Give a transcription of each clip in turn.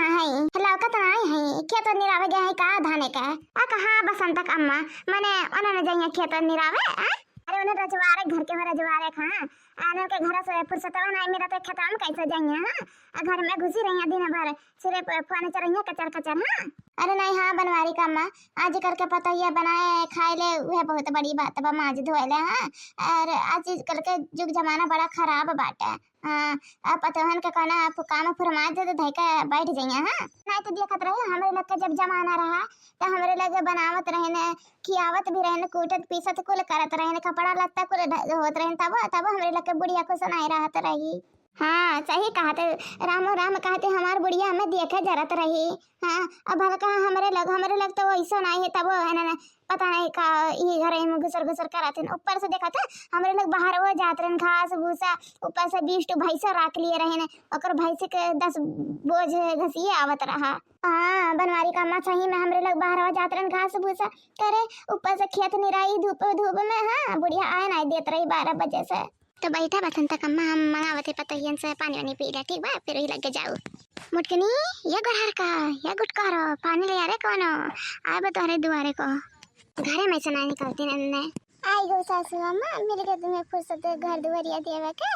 कहाँ है लौकत नहीं है खेत निरावे गया है का धाने का आ कहाँ बसंत का अम्मा मने उन्होंने जाइए खेत निरावे अरे उन्हें रजवारे घर के में रजवारे कहाँ आने के घर से फुर्सत नहीं मेरा तो खेत हम कैसे जाइए हाँ घर में घुसी रही दिन भर सिर्फ फोन चढ़िए कचर कचर हाँ अरे नहीं हाँ बनवारी का अम्मा आज करके पता ही बनाए खाए ले वह बहुत बड़ी बात बा माज धोए ले हाँ और आज कल के जुग जमाना बड़ा खराब बाटे हाँ अब पतोहन के कहना आप काम फरमा दे तो धैका बैठ जाइए हाँ नहीं तो देखत रहे हमारे लोग का जब जमाना रहा तो हमारे लोग बनावत रहे ने खियावत भी रहे कूटत पीसत कुल करत रहे कपड़ा लत्ता कुल होत रहे तब तब हमारे लोग के बुढ़िया को सुनाई रहत रही हाँ सही कहते रामो राम कहते हमार बुढ़िया हमें देखे जरत रही हाँ अब कहा हमारे लोग तो ऐसा नहीं है तब है ना पता नहीं का ये घर में घुसर घुसर कराते ऊपर से देखा था हमारे लोग बाहर वो जाते रहे घास भूसा ऊपर से 20 भैंसा रख लिए रहे ने और भैंसे के 10 बोझ घसिए आवत रहा हाँ बनवारी का अम्मा सही में हमारे लोग बाहर जाते रहे घास भूसा करे ऊपर से खेत निराई धूप धूप में हाँ बुढ़िया आए नहीं देत रही 12 बजे से तो बैठा बसंत कम्मा हम मंगावते पतहियन से पानी वानी पी ले ठीक बा फिर ही लग जाओ मुटकनी ये गहर का ये गुटकारो पानी ले आ रे कोनो आए बतोरे दुआरे को घरे में से नहीं निकलती नन्ने आई गो सासू अम्मा मेरे के तुम्हें फुर्सत घर दुआरिया देवे के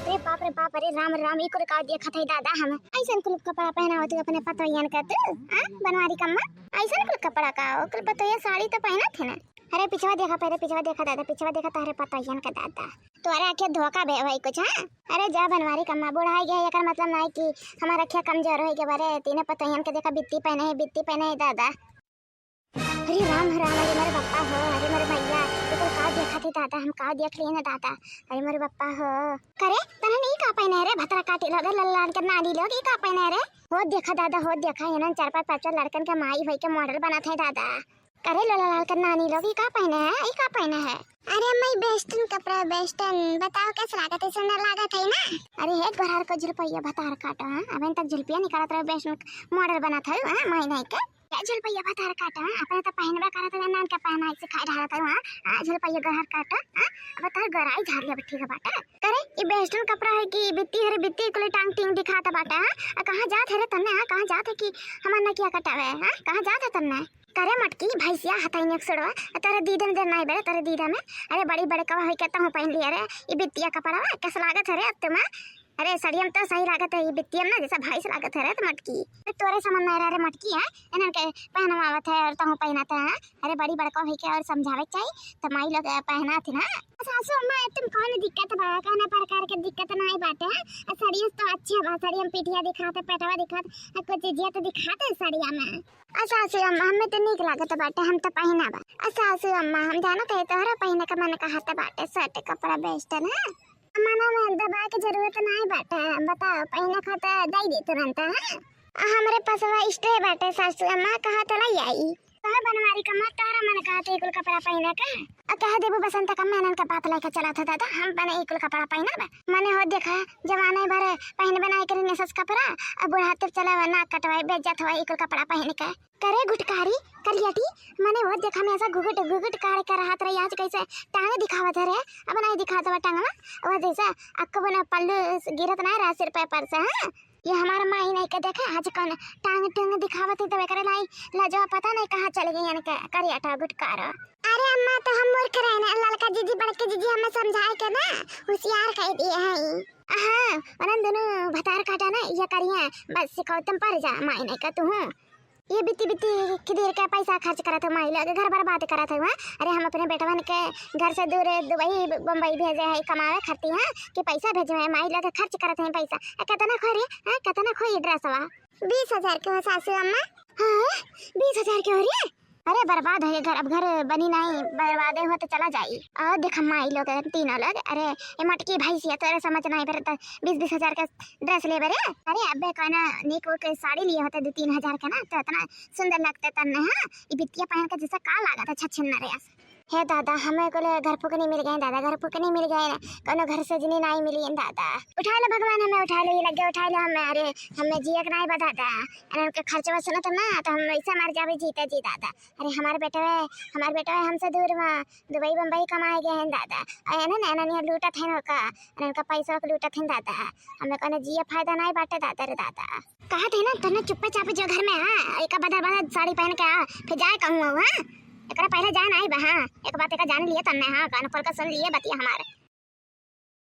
रे बाप रे राम राम ई को का दिया खतई दादा हम ऐसन कुल कपड़ा पहनावत अपने पतोयन का तू हां बनवारी कम्मा ऐसन कुल कपड़ा का ओकर पतोया साड़ी तो पहना थे ना अरे पिछवा देखा पहले पिछवा देखा दादा पिछवा देखा तारे पतोयन का दादा तोरे आखे धोखा बे भाई कुछ हां अरे जा बनवारी कम्मा बुढ़ाई गया एकर मतलब नहीं कि हमारा आखे कमजोर होई के बारे तीने पतोयन के देखा बित्ती पहने है दादा अरे राम अरे मेरे पापा हो अरे मेरे भैया तो का देखा थे दादा हम का देख लिए ना दादा अरे मेरे पापा हो करे तने नहीं का पहने रे भतरा काटे लोग लल्लान के नानी लोग ई का पहने रे हो देखा दादा हो देखा है ना 4-5 लड़कन के माई होई के मॉडल बना थे दादा करे लल्लान के नानी लोग ई का पहने है अरे मैं वेस्टर्न कपड़ा वेस्टर्न बताओ कैसा लागत है सुंदर लागत है ना अरे एक घरार को झुलपैया भतार काटो हां अबे तक झुलपिया निकालत रहे वेस्टर्न मॉडल बना था हां मैं नहीं के झुलपैया भतार काटो अपने तो पहनबा करत है नान का पहनाई से खा रहा था हां झुलपैया घरार काटो हां अब तार गराई झाड़िया बिट्ठी का बाटा करे ये वेस्टर्न कपड़ा है कि बित्ती हरे बित्ती को टांग टिंग दिखाता बाटा हां कहां जात है रे तन्ने हां कहां जात है कि हमार ना किया कटावे हां कहां जात है तन्ने करे मटकी भैंसिया हथाई ने सड़वा तारे दीदन दे नहीं बेरे तारे दीदा में अरे बड़ी बड़े कवा होई कहता हूं पहन लिया रे ये बित्तिया कपड़ा कैसा लागत है रे अब तुम्हें अरे सड़ियम तो सही लागत है ये बित्तियम ना जैसा भाई से लागत है रे तो मटकी तोरे समझ में रे मटकी है इनन के पहनवावत है और तहु पहनाता है अरे बड़ी बड़का होई के और समझावे चाहिए तो माई लोग पहना थी ना सासू अम्मा तुम कौन दिक्कत बा कहना प्रकार के दिक्कत नहीं बाटे है सड़ियम तो अच्छे बा सड़ियम पीठिया दिखाते पेटवा दिखाते कुछ चीजिया तो दिखाते सड़िया में सासू अम्मा हमें तो निक लागत बाटे हम तो पहना बा सासू अम्मा हम जाना कहे तोहरा पहने का मन कहत बाटे शर्ट कपड़ा वेस्टर्न है मना में दबा के जरूरत नहीं बाटे बताओ पहने खाता दई दे तुरंत हां हमारे पासवा स्टे बाटे सासू अम्मा कहा तो लाई आई कहा बनवारी का मत तारा मन कहा तो एक कपड़ा पहने का कहा देबो बसंत का मैंने का बात लेके चला था दादा हम बने एक कपड़ा पहना बा मने हो देखा जमाने भर पहन बनाए करे नेसस कपड़ा अब बुढ़ाते चला ना कटवाई बेइज्जत हो एक कपड़ा पहन के करे गुटकारी करियाटी मने वो देखा में ऐसा घुघुट कार कर रहा था आज कैसे टांग दिखावत है रे अब नहीं दिखाता टांगवा वो जैसा अक्को बना पल्लू गिरत ना रहा सिर पे पर से हां ये हमारा माई नहीं के देखा आज कौन टांग दिखावत है तो करे लाई लजवा पता नहीं कहां चली गई यानी करियाटा गुटकार अरे अम्मा तो हम मूर्ख रहने ललका जीजी बड़के जीजी हमें समझाए के ना होशियार कह दिए हैं हां वरन दोनों भतार काटा ना ये करिए बस सिखौतम पर जा माई नहीं का तू ये बित्ती किधर का पैसा खर्च करा था माई लोग घर बर्बाद करा था वहाँ अरे हम अपने बेटवन के घर से दूर दुबई बम्बई भेजे है कमावे खाती हैं कि पैसा भेजे है माई लोग खर्च करते हैं पैसा कितना खो रे कितना खो ये ड्रेसवा 20,000 के हो सासू अम्मा हाँ 20,000 के हो रही है अरे बर्बाद है घर अब घर बनी नहीं बर्बाद हो तो चला जाई और देखा माई लोग तीनों लोग अरे ये मटकी भैंसिया तो समझ नहीं फिर 20,000 का ड्रेस ले बरे अरे अबे कहना निक के साड़ी लिए होते 2-3 हजार का ना तो इतना सुंदर लगता तन्ने हां ये बिटिया पहन के जैसा का लगा था छछन रे हे दादा हमें को घर फूक नहीं मिल गए दादा, घर फूक नहीं मिल गए, कोनो घर से जनी नहीं मिली दादा। उठा लो भगवान, हमें उठा लो, ये लगे उठा लो हमें। अरे हमें जिए नहीं बा दादा, अरे उनके खर्चवा सुनो तो ना तो हम ऐसा मर जावे जीते जी दादा। अरे हमारे बेटे हमसे दूर वहाँ दुबई बम्बई कमाए गए हैं दादा। अरे ना ना ना लूटा थे उनका, अरे उनका पैसा को लूटा थे दादा। हमें कोनो जिए फायदा नहीं बाटे दादा। रे दादा कहा थे ना तने चुप्पे चापे जो घर में एक बदल साड़ी पहन के फिर जाए कहूँ। एकरा पहले जान आई बा। एक बात एक जान लिए तन्ने, हाँ कान खोल कर सुन लिए बतिया हमारे।